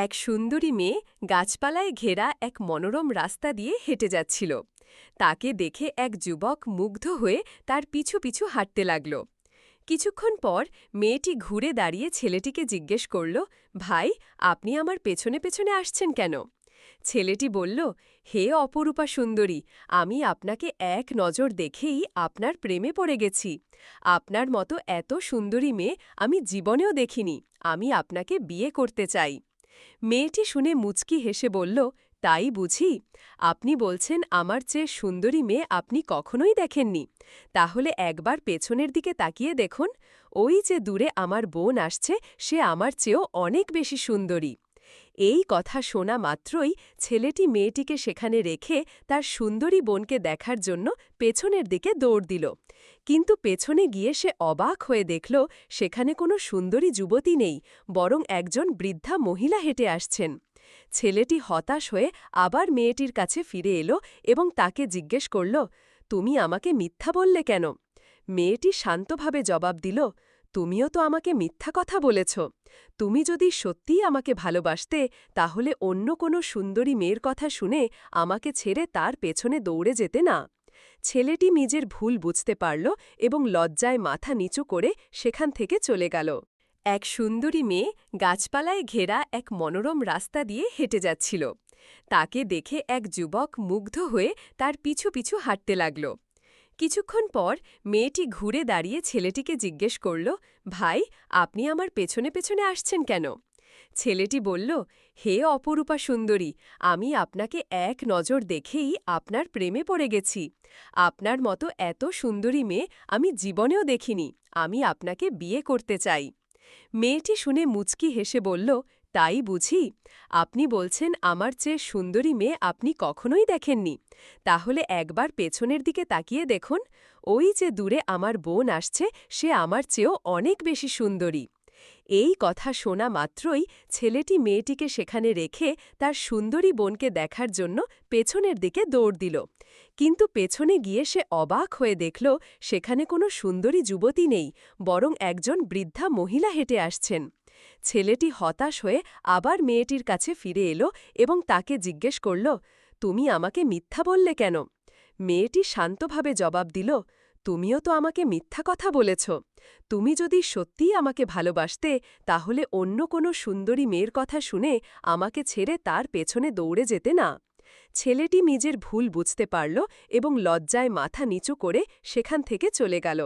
এক সুন্দরী মেয়ে গাছপালায় ঘেরা এক মনোরম রাস্তা দিয়ে হেঁটে যাচ্ছিল। তাকে দেখে এক যুবক মুগ্ধ হয়ে তার পিছু পিছু হাঁটতে লাগল। কিছুক্ষণ পর মেয়েটি ঘুরে দাঁড়িয়ে ছেলেটিকে জিজ্ঞেস করল, ভাই, আপনি আমার পেছনে পেছনে আসছেন কেন? ছেলেটি বলল, হে অপরূপা সুন্দরী, আমি আপনাকে এক নজর দেখেই আপনার প্রেমে পড়ে গেছি। আপনার মতো এত সুন্দরী মেয়ে আমি জীবনেও দেখিনি। আমি আপনাকে বিয়ে করতে চাই। মেয়েটি শুনে মুচকি হেসে বলল, তাই বুঝি? আপনি বলছেন আমার চেয়ে সুন্দরী মেয়ে আপনি কখনোই দেখেননি? তাহলে একবার পেছনের দিকে তাকিয়ে দেখুন। ওই যে দূরে আমার বোন আসছে, সে আমার চেয়েও অনেক বেশি সুন্দরী। এই কথা শোনা মাত্রই ছেলেটি মেয়েটিকে সেখানে রেখে তার সুন্দরী বোনকে দেখার জন্য পেছনের দিকে দৌড় দিল। কিন্তু পেছনে গিয়ে সে অবাক হয়ে দেখল সেখানে কোনো সুন্দরী যুবতী নেই, বরং একজন বৃদ্ধা মহিলা হেঁটে আসছেন। ছেলেটি হতাশ হয়ে আবার মেয়েটির কাছে ফিরে এলো এবং তাকে জিজ্ঞেস করল, তুমি আমাকে মিথ্যা বললে কেন? মেয়েটি শান্তভাবে জবাব দিল, তুমিও তো আমাকে মিথ্যা কথা বলেছ। তুমি যদি সত্যিই আমাকে ভালোবাসতে, তাহলে অন্য কোনো সুন্দরী মেয়ের কথা শুনে আমাকে ছেড়ে তার পেছনে দৌড়ে যেতে না। ছেলেটি নিজের ভুল বুঝতে পারল এবং লজ্জায় মাথা নিচু করে সেখান থেকে চলে গেল। এক সুন্দরী মেয়ে গাছপালায় ঘেরা এক মনোরম রাস্তা দিয়ে হেঁটে যাচ্ছিল। তাকে দেখে এক যুবক মুগ্ধ হয়ে তার পিছু পিছু হাঁটতে লাগল। কিছুক্ষণ পর মেয়েটি ঘুরে দাঁড়িয়ে ছেলেটিকে জিজ্ঞেস করল, ভাই, আপনি আমার পেছনে পেছনে আসছেন কেন? ছেলেটি বলল, হে অপরূপা সুন্দরী, আমি আপনাকে এক নজর দেখেই আপনার প্রেমে পড়ে গেছি। আপনার মতো এত সুন্দরী মেয়ে আমি জীবনেও দেখিনি। আমি আপনাকে বিয়ে করতে চাই। মেয়েটি শুনে মুচকি হেসে বলল, তাই বুঝি? আপনি বলছেন আমার চেয়ে সুন্দরী মেয়ে আপনি কখনোই দেখেননি? তাহলে একবার পেছনের দিকে তাকিয়ে দেখুন। ওই যে দূরে আমার বোন আসছে, সে আমার চেয়েও অনেক বেশি সুন্দরী। এই কথা শোনা মাত্রই ছেলেটি মেয়েটিকে সেখানে রেখে তার সুন্দরী বোনকে দেখার জন্য পেছনের দিকে দৌড় দিল। কিন্তু পেছনে গিয়ে সে অবাক হয়ে দেখল সেখানে কোনো সুন্দরী যুবতী নেই, বরং একজন বৃদ্ধা মহিলা হেঁটে আসছেন। ছেলেটি হতাশ হয়ে আবার মেয়েটির কাছে ফিরে এলো এবং তাকে জিজ্ঞেস করল, তুমি আমাকে মিথ্যা বললে কেন? মেয়েটি শান্তভাবে জবাব দিল, তুমিও তো আমাকে মিথ্যা কথা বলেছ। তুমি যদি সত্যিই আমাকে ভালোবাসতে, তাহলে অন্য কোনো সুন্দরী মেয়ের কথা শুনে আমাকে ছেড়ে তার পেছনে দৌড়ে যেতে না। ছেলেটি নিজের ভুল বুঝতে পারল এবং লজ্জায় মাথা নিচু করে সেখান থেকে চলে গেল।